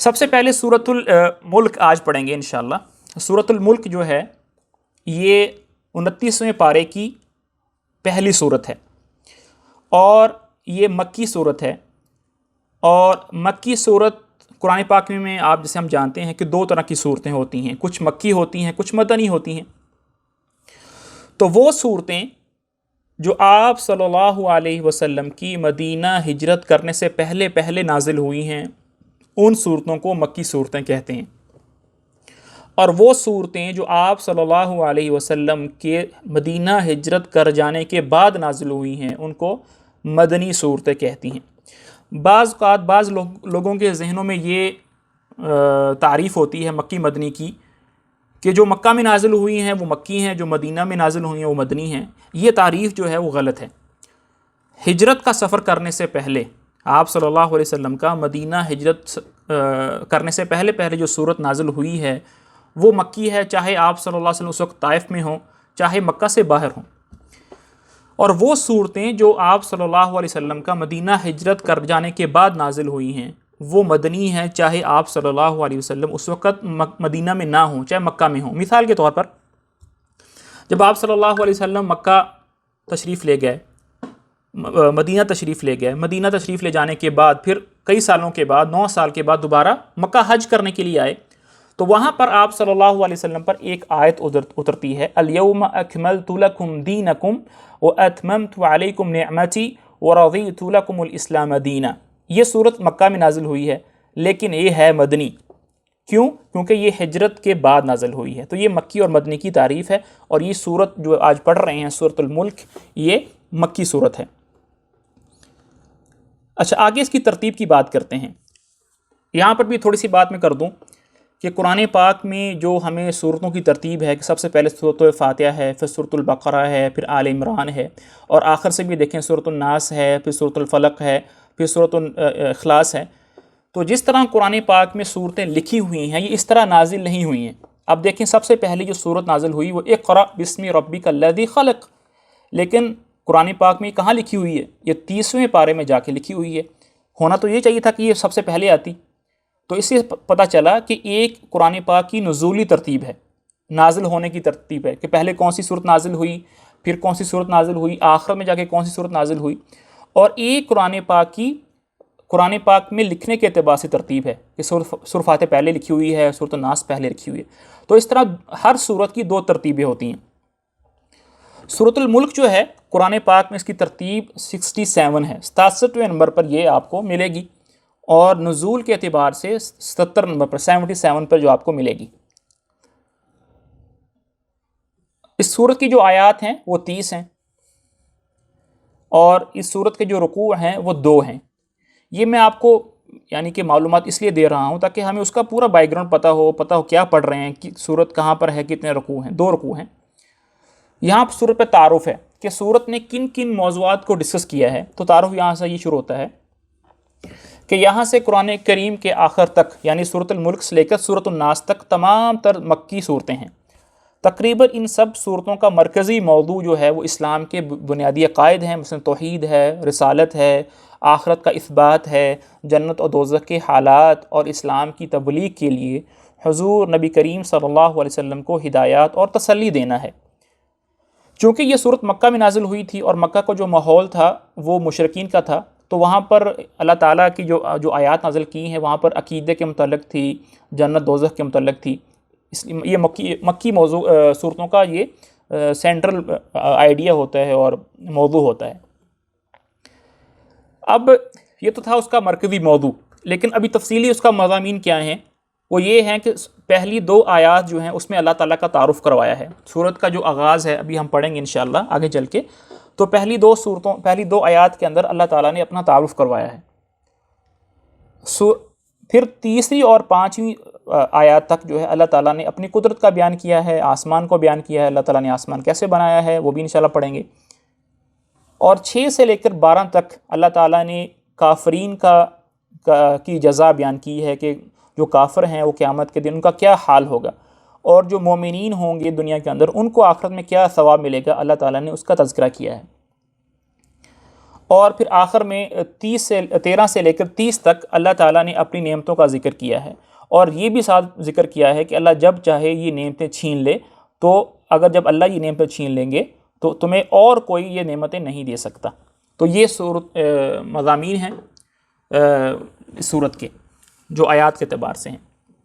سب سے پہلے سورۃ الملک آج پڑھیں گے انشاءاللہ۔ سورۃ الملک جو ہے یہ 29ویں پارے کی پہلی صورت ہے اور یہ مکی صورت ہے۔ اور مکی صورت قرآن پاک میں آپ جیسے ہم جانتے ہیں کہ دو طرح کی صورتیں ہوتی ہیں، کچھ مکی ہوتی ہیں، کچھ مدنی ہوتی ہیں۔ تو وہ صورتیں جو آپ صلی اللہ علیہ وسلم کی مدینہ ہجرت کرنے سے پہلے پہلے نازل ہوئی ہیں ان صورتوں کو مکی صورتیں کہتے ہیں، اور وہ صورتیں جو آپ صلی اللہ علیہ وسلم کے مدینہ ہجرت کر جانے کے بعد نازل ہوئی ہیں ان کو مدنی صورتیں کہتی ہیں۔ بعض اوقات بعض لوگوں کے ذہنوں میں یہ تعریف ہوتی ہے مکی مدنی کی کہ جو مکہ میں نازل ہوئی ہیں وہ مکی ہیں، جو مدینہ میں نازل ہوئی ہیں وہ مدنی ہیں۔ یہ تعریف جو ہے وہ غلط ہے۔ ہجرت کا سفر کرنے سے پہلے آپ صلی اللہ علیہ وسلم کا مدینہ ہجرت کرنے سے پہلے پہلے جو صورت نازل ہوئی ہے وہ مکی ہے، چاہے آپ صلی اللہ علیہ وسلم اس وقت طائف میں ہوں، چاہے مکہ سے باہر ہوں۔ اور وہ صورتیں جو آپ صلی اللہ علیہ وسلم کا مدینہ ہجرت کر جانے کے بعد نازل ہوئی ہیں وہ مدنی ہیں، چاہے آپ صلی اللہ علیہ وسلم اس وقت مدینہ میں نہ ہوں، چاہے مکہ میں ہوں۔ مثال کے طور پر جب آپ صلی اللہ علیہ وسلم مکہ تشریف لے گئے، مدینہ تشریف لے گئے، مدینہ تشریف لے جانے کے بعد پھر کئی سالوں کے بعد 9 سال کے بعد دوبارہ مکہ حج کرنے کے لیے آئے، تو وہاں پر آپ صلی اللہ علیہ وسلم پر ایک آیت اترتی ہے، الیوم اکملت لکم دینکم واتممت علیکم نعمتی ورضیت لکم الاسلام دینا۔ یہ صورت مکہ میں نازل ہوئی ہے لیکن یہ ہے مدنی۔ کیوں؟ کیونکہ یہ ہجرت کے بعد نازل ہوئی ہے۔ تو یہ مکی اور مدنی کی تعریف ہے، اور یہ صورت جو آج پڑھ رہے ہیں سورۃ الملک یہ مکی صورت ہے۔ اچھا، آگے اس کی ترتیب کی بات کرتے ہیں۔ یہاں پر بھی تھوڑی سی بات میں کر دوں کہ قرآن پاک میں جو ہمیں صورتوں کی ترتیب ہے کہ سب سے پہلے سورۃ الفاتحہ ہے، پھر سورۃ البقرہ ہے، پھر آل عمران ہے، اور آخر سے بھی دیکھیں سورۃ الناس ہے، پھر سورۃ الفلق ہے، پھر سورۃ الاخلاص ہے۔ تو جس طرح قرآن پاک میں صورتیں لکھی ہوئی ہیں یہ اس طرح نازل نہیں ہوئی ہیں۔ اب دیکھیں سب سے پہلی جو صورت نازل ہوئی وہ اقرأ بسم ربک الذی خلق، لیکن قرآن پاک میں کہاں لکھی ہوئی ہے؟ یہ 30ویں پارے میں جا کے لکھی ہوئی ہے۔ ہونا تو یہ چاہیے تھا کہ یہ سب سے پہلے آتی۔ تو اس سے پتہ چلا کہ ایک قرآن پاک کی نزولی ترتیب ہے، نازل ہونے کی ترتیب ہے کہ پہلے کون سی صورت نازل ہوئی، پھر کون سی صورت نازل ہوئی، آخر میں جا کے کون سی صورت نازل ہوئی۔ اور ایک قرآن پاک میں لکھنے کے اعتبار سے ترتیب ہے کہ سورۃ فاتحہ پہلے لکھی ہوئی ہے، سورۃ الناس پہلے لکھی ہوئی ہے۔ تو اس طرح ہر صورت کی 2 ترتیبیں ہوتی ہیں۔ سورۃ الملک جو ہے قرآن پاک میں اس کی ترتیب 67 ہے، 67ویں نمبر پر یہ آپ کو ملے گی، اور نزول کے اعتبار سے 77 نمبر پر 77 پر جو آپ کو ملے گی۔ اس صورت کی جو آیات ہیں وہ 30 ہیں، اور اس صورت کے جو رکوع ہیں وہ 2 ہیں۔ یہ میں آپ کو یعنی کہ معلومات اس لیے دے رہا ہوں تاکہ ہمیں اس کا پورا بیک گراؤنڈ پتہ ہو کیا پڑھ رہے ہیں، کہ صورت کہاں پر ہے، کتنے رکوع ہیں۔ 2 رکوع ہیں۔ یہاں پر صورت پہ تعارف ہے کہ صورت نے کن کن موضوعات کو ڈسکس کیا ہے۔ تو تعارف یہاں سے یہ شروع ہوتا ہے کہ یہاں سے قرآن کریم کے آخر تک یعنی سورۃ الملک سے لے کر سورۃ الناس تک تمام تر مکی صورتیں ہیں۔ تقریباً ان سب صورتوں کا مرکزی موضوع جو ہے وہ اسلام کے بنیادی عقائد ہیں، مثلا توحید ہے، رسالت ہے، آخرت کا اثبات ہے، جنت اور دوزخ کے حالات، اور اسلام کی تبلیغ کے لیے حضور نبی کریم صلی اللہ علیہ وسلم کو ہدایات اور تسلی دینا ہے۔ چونکہ یہ صورت مکہ میں نازل ہوئی تھی اور مکہ کا جو ماحول تھا وہ مشرکین کا تھا، تو وہاں پر اللہ تعالیٰ کی جو آیات نازل کی ہیں وہاں پر عقیدے کے متعلق تھی، جنت دوزخ کے متعلق تھی۔ اس لیے یہ مکی موضوع صورتوں کا یہ سینٹرل آئیڈیا ہوتا ہے اور موضوع ہوتا ہے۔ اب یہ تو تھا اس کا مرکزی موضوع، لیکن ابھی تفصیلی اس کا مضامین کیا ہیں؟ وہ یہ ہیں کہ پہلی 2 آیات جو ہیں اس میں اللہ تعالیٰ کا تعارف کروایا ہے۔ صورت کا جو آغاز ہے ابھی ہم پڑھیں گے انشاءاللہ آگے چل کے، تو پہلی 2 آیات کے اندر اللہ تعالیٰ نے اپنا تعارف کروایا ہے۔ پھر تیسری اور 5ویں آیات تک جو ہے اللہ تعالیٰ نے اپنی قدرت کا بیان کیا ہے، آسمان کو بیان کیا ہے، اللہ تعالیٰ نے آسمان کیسے بنایا ہے وہ بھی انشاءاللہ پڑھیں گے۔ اور 6 سے لے کر 12 تک اللہ تعالیٰ نے کافرین کی جزا بیان کی ہے کہ جو کافر ہیں وہ قیامت کے دن ان کا کیا حال ہوگا، اور جو مومنین ہوں گے دنیا کے اندر ان کو آخرت میں کیا ثواب ملے گا، اللہ تعالیٰ نے اس کا تذکرہ کیا ہے۔ اور پھر آخر میں 13 سے لے کر 30 تک اللہ تعالیٰ نے اپنی نعمتوں کا ذکر کیا ہے، اور یہ بھی ساتھ ذکر کیا ہے کہ اللہ جب چاہے یہ نعمتیں چھین لے، تو اگر جب اللہ یہ نعمتیں چھین لیں گے تو تمہیں اور کوئی یہ نعمتیں نہیں دے سکتا۔ تو یہ مضامین ہیں اس صورت کے جو آیات کے اعتبار سے ہیں۔